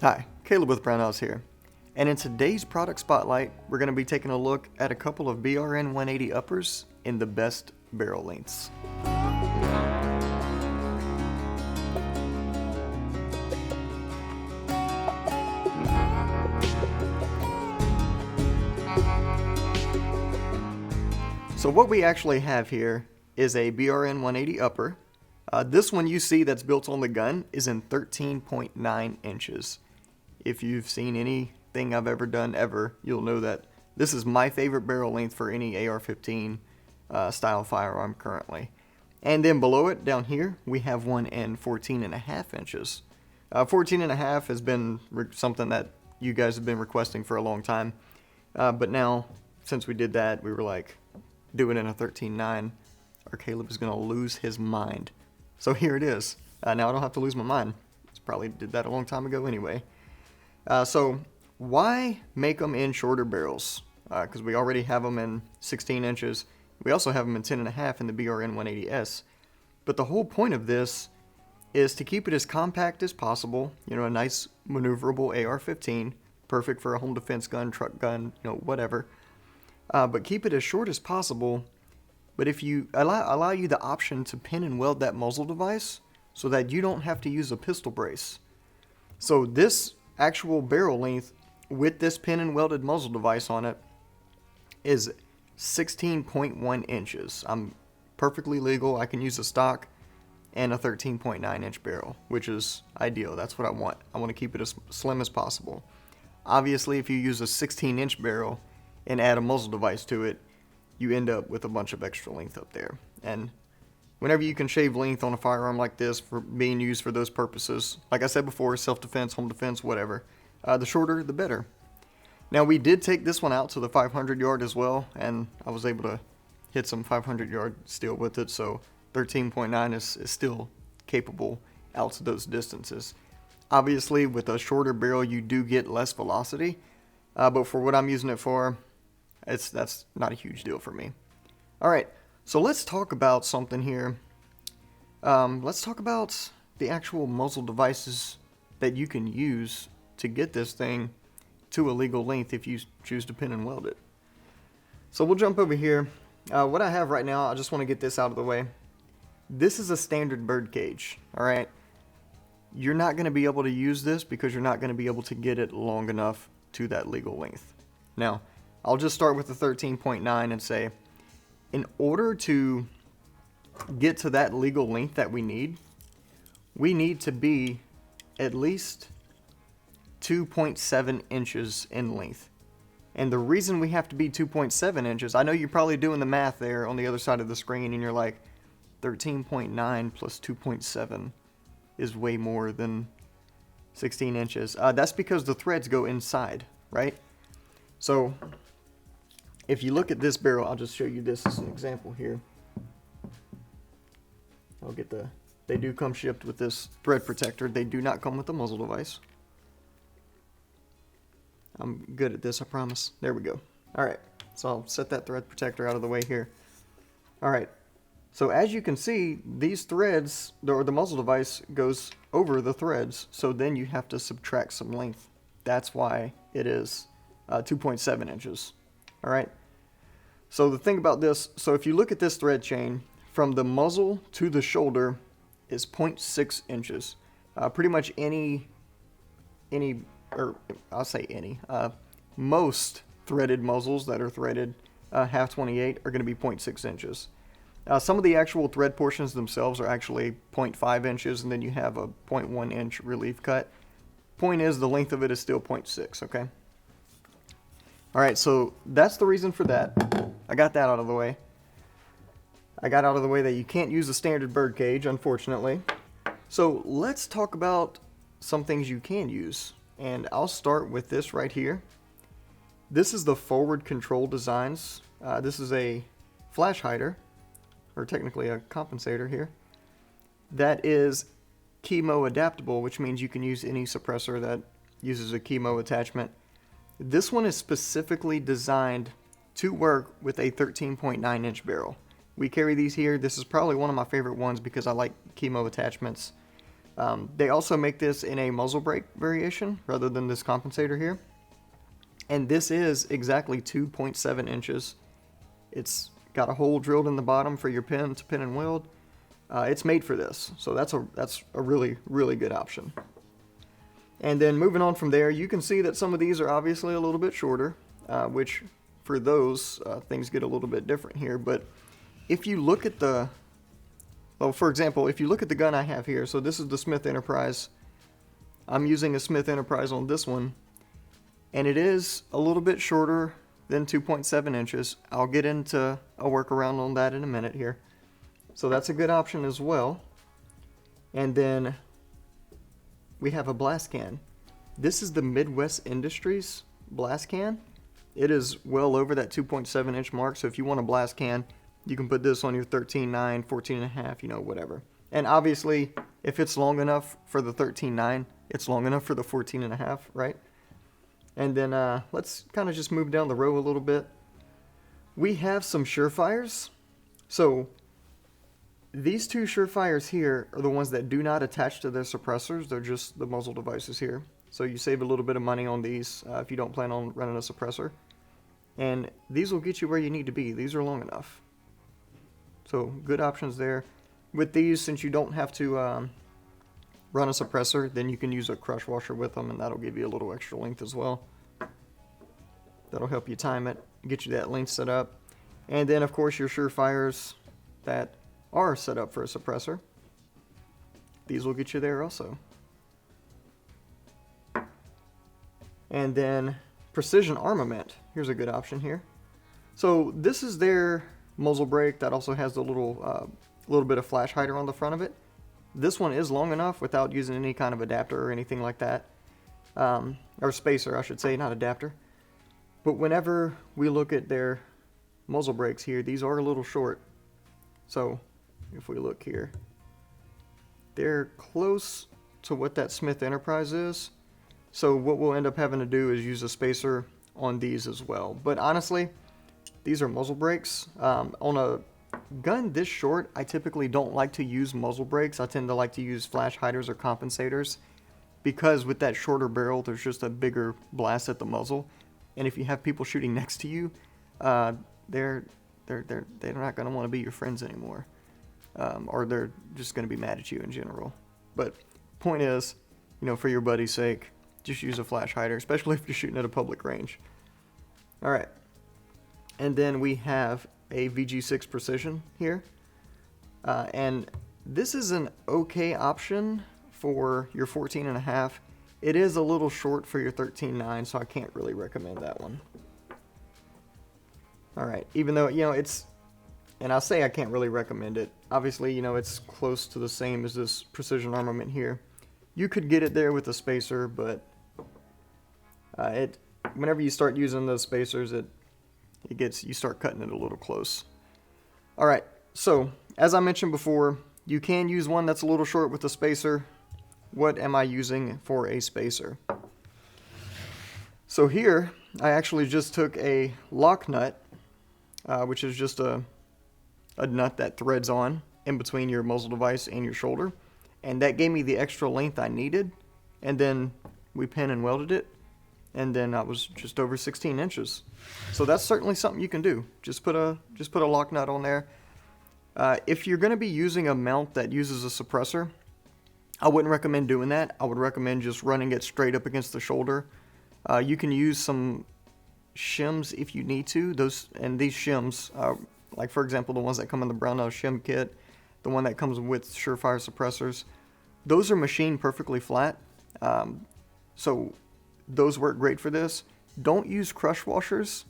Hi, Caleb with Brownells here, and in today's product spotlight, we're going to be taking a look at a couple of BRN-180 uppers in the best barrel lengths. So what we actually have here is a BRN-180 upper. This one you see that's built on the gun is in 13.9 inches. If you've seen anything I've ever done ever, you'll know that this is my favorite barrel length for any AR-15 style firearm currently. And then below it, down here, we have one in 14.5 inches. 14.5 has been something that you guys have been requesting for a long time. But now, since we did that, we were like, do it in a 13.9, or Caleb is going to lose his mind. So here it is. Now I don't have to lose my mind. Probably did that a long time ago anyway. So why make them in shorter barrels? Because we already have them in 16 inches. We also have them in 10.5 in the BRN-180S. But the whole point of this is to keep it as compact as possible. You know, a nice maneuverable AR-15, perfect for a home defense gun, truck gun, you know, whatever. But keep it as short as possible. But if you allow you the option to pin and weld that muzzle device so that you don't have to use a pistol brace. So this actual barrel length with this pin and welded muzzle device on it is 16.1 inches. I'm perfectly legal. I can use a stock and a 13.9 inch barrel, which is ideal. That's what I want. I want to keep it as slim as possible. Obviously, if you use a 16 inch barrel and add a muzzle device to it, you end up with a bunch of extra length up there. And whenever you can shave length on a firearm like this for being used for those purposes, like I said before, self-defense, home defense, whatever, the shorter, the better. Now, we did take this one out to the 500 yard as well, and I was able to hit some 500 yard steel with it, so 13.9 is still capable out to those distances. Obviously, with a shorter barrel, you do get less velocity, but for what I'm using it for, that's not a huge deal for me. All right, so let's talk about something here. Let's talk about the actual muzzle devices that you can use to get this thing to a legal length if you choose to pin and weld it. So we'll jump over here. What I have right now, I just want to get this out of the way. This is a standard bird cage, all right? You're not going to be able to use this because you're not going to be able to get it long enough to that legal length. Now, I'll just start with the 13.9 and say, in order to get to that legal length that we need to be at least 2.7 inches in length. And the reason we have to be 2.7 inches, I know you're probably doing the math there on the other side of the screen and you're like, 13.9 plus 2.7 is way more than 16 inches. That's because the threads go inside, right? So if you look at this barrel, I'll just show you this as an example here. They do come shipped with this thread protector. They do not come with the muzzle device. I'm good at this, I promise. There we go. All right, so I'll set that thread protector out of the way here. All right, so as you can see, these threads, or the muzzle device goes over the threads, so then you have to subtract some length. That's why it is 2.7 inches. All right. So the thing about this, so if you look at this thread chain, from the muzzle to the shoulder is 0.6 inches. Pretty much most threaded muzzles that are threaded half 28 are going to be 0.6 inches. Some of the actual thread portions themselves are actually 0.5 inches, and then you have a 0.1 inch relief cut. Point is, the length of it is still 0.6, okay? All right, so that's the reason for that. I got that out of the way. I got out of the way that you can't use a standard bird cage, unfortunately. So let's talk about some things you can use. And I'll start with this right here. This is the forward control designs. This is a flash hider, or technically a compensator here, that is chemo adaptable, which means you can use any suppressor that uses a chemo attachment. This one is specifically designed to work with a 13.9 inch barrel. We carry these here. This is probably one of my favorite ones because I like chemo attachments. They also make this in a muzzle brake variation rather than this compensator here. And this is exactly 2.7 inches. It's got a hole drilled in the bottom for your pin to pin and weld. It's made for this, so that's a really, really good option. And then moving on from there, you can see that some of these are obviously a little bit shorter, which for those, things get a little bit different here. But if you look at well, for example, if you look at the gun I have here, so this is the Smith Enterprise. I'm using a Smith Enterprise on this one, and it is a little bit shorter than 2.7 inches. I'll get into a workaround on that in a minute here. So that's a good option as well. And then we have a blast can. This is the Midwest Industries blast can. It is well over that 2.7 inch mark, so if you want a blast can, you can put this on your 13.9, 14.5, you know, whatever. And obviously, if it's long enough for the 13.9, it's long enough for the 14.5, right? And then let's kind of just move down the row a little bit. We have some Surefires. So these two Surefires here are the ones that do not attach to their suppressors. They're just the muzzle devices here. So you save a little bit of money on these if you don't plan on running a suppressor. And these will get you where you need to be. These are long enough. So good options there. With these, since you don't have to run a suppressor, then you can use a crush washer with them, and that'll give you a little extra length as well. That'll help you time it, get you that length set up. And then, of course, your Surefires that are set up for a suppressor. These will get you there also. And then Precision Armament. Here's a good option here. So this is their muzzle brake that also has the little bit of flash hider on the front of it. This one is long enough without using any kind of adapter or anything like that. Or spacer, I should say, not adapter. But whenever we look at their muzzle brakes here, these are a little short. So if we look here, they're close to what that Smith Enterprise is. So what we'll end up having to do is use a spacer on these as well. But honestly, these are muzzle brakes. On a gun this short, I typically don't like to use muzzle brakes. I tend to like to use flash hiders or compensators, because with that shorter barrel, there's just a bigger blast at the muzzle. And if you have people shooting next to you, they're not going to want to be your friends anymore. Or they're just going to be mad at you in general. But point is, you know, for your buddy's sake, just use a flash hider, especially if you're shooting at a public range. All right. And then we have a VG6 Precision here. And this is an okay option for your 14.5. It is a little short for your 13.9, so I can't really recommend that one. All right. Even though, you know, it's, and I'll say I can't really recommend it. Obviously, you know, it's close to the same as this Precision Armament here. You could get it there with a spacer, but whenever you start using those spacers, you start cutting it a little close. All right, so as I mentioned before, you can use one that's a little short with a spacer. What am I using for a spacer? So here, I actually just took a lock nut, which is just a nut that threads on in between your muzzle device and your shoulder, and that gave me the extra length I needed. And then we pin and welded it, and then I was just over 16 inches. So that's certainly something you can do. Just put a lock nut on there. If you're going to be using a mount that uses a suppressor, I wouldn't recommend doing that. I would recommend just running it straight up against the shoulder. You can use some shims if you need to. These shims, like for example the ones that come in the Brownells shim kit, the one that comes with Surefire suppressors, those are machined perfectly flat. So those work great for this. Don't use crush washers.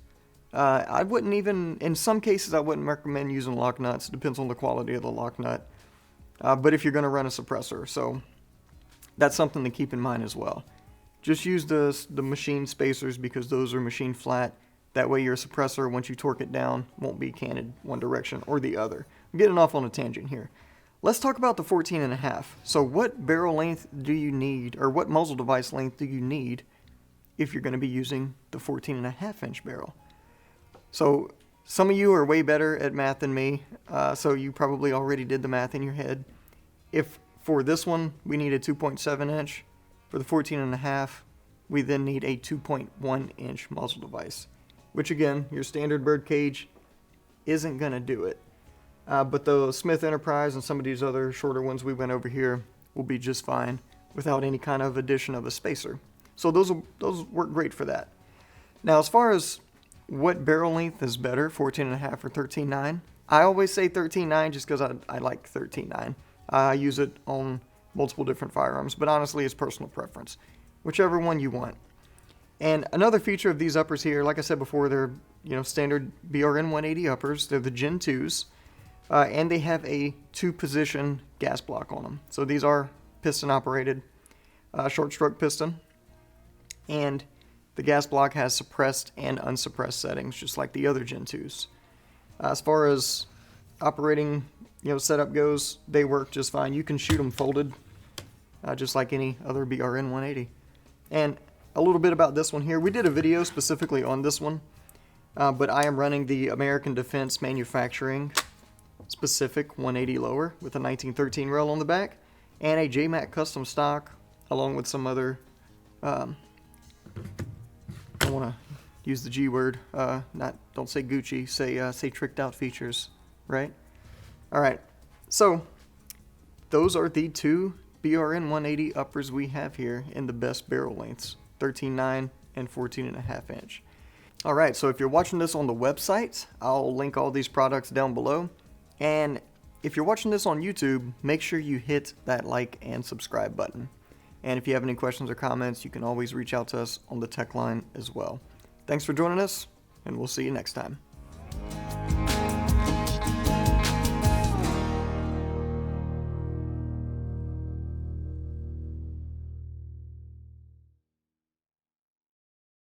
I wouldn't even, in some cases, I wouldn't recommend using lock nuts. It depends on the quality of the lock nut. But if you're going to run a suppressor, so that's something to keep in mind as well. Just use the machine spacers, because those are machined flat. That way your suppressor, once you torque it down, won't be canted one direction or the other. I'm getting off on a tangent here. Let's talk about the 14.5. So what barrel length do you need, or what muzzle device length do you need if you're going to be using the 14.5 inch barrel? So some of you are way better at math than me, so you probably already did the math in your head. If For this one, we need a 2.7 inch. For the 14.5, we then need a 2.1 inch muzzle device, which again, your standard bird cage isn't going to do it. But the Smith Enterprise and some of these other shorter ones we went over here will be just fine without any kind of addition of a spacer. So those work great for that. Now, as far as what barrel length is better, 14.5 or 13.9, I always say 13.9 just because I like 13.9. I use it on multiple different firearms, but honestly, it's personal preference. Whichever one you want. And another feature of these uppers here, like I said before, they're standard BRN-180 uppers. They're the Gen 2s, and they have a 2-position gas block on them. So these are piston operated, short stroke piston, and the gas block has suppressed and unsuppressed settings, just like the other Gen 2s. As far as operating setup goes, they work just fine. You can shoot them folded, just like any other BRN-180. And a little bit about this one here. We did a video specifically on this one, but I am running the American Defense Manufacturing specific 180 lower with a 1913 rail on the back and a JMac custom stock, along with some other I want to use the G word, don't say Gucci, say tricked out features, right? All right, so those are the 2 BRN-180 uppers we have here in the best barrel lengths, 13.9 and 14.5 inch. All right, so if you're watching this on the website, I'll link all these products down below. And if you're watching this on YouTube, make sure you hit that like and subscribe button. And if you have any questions or comments, you can always reach out to us on the tech line as well. Thanks for joining us, and we'll see you next time.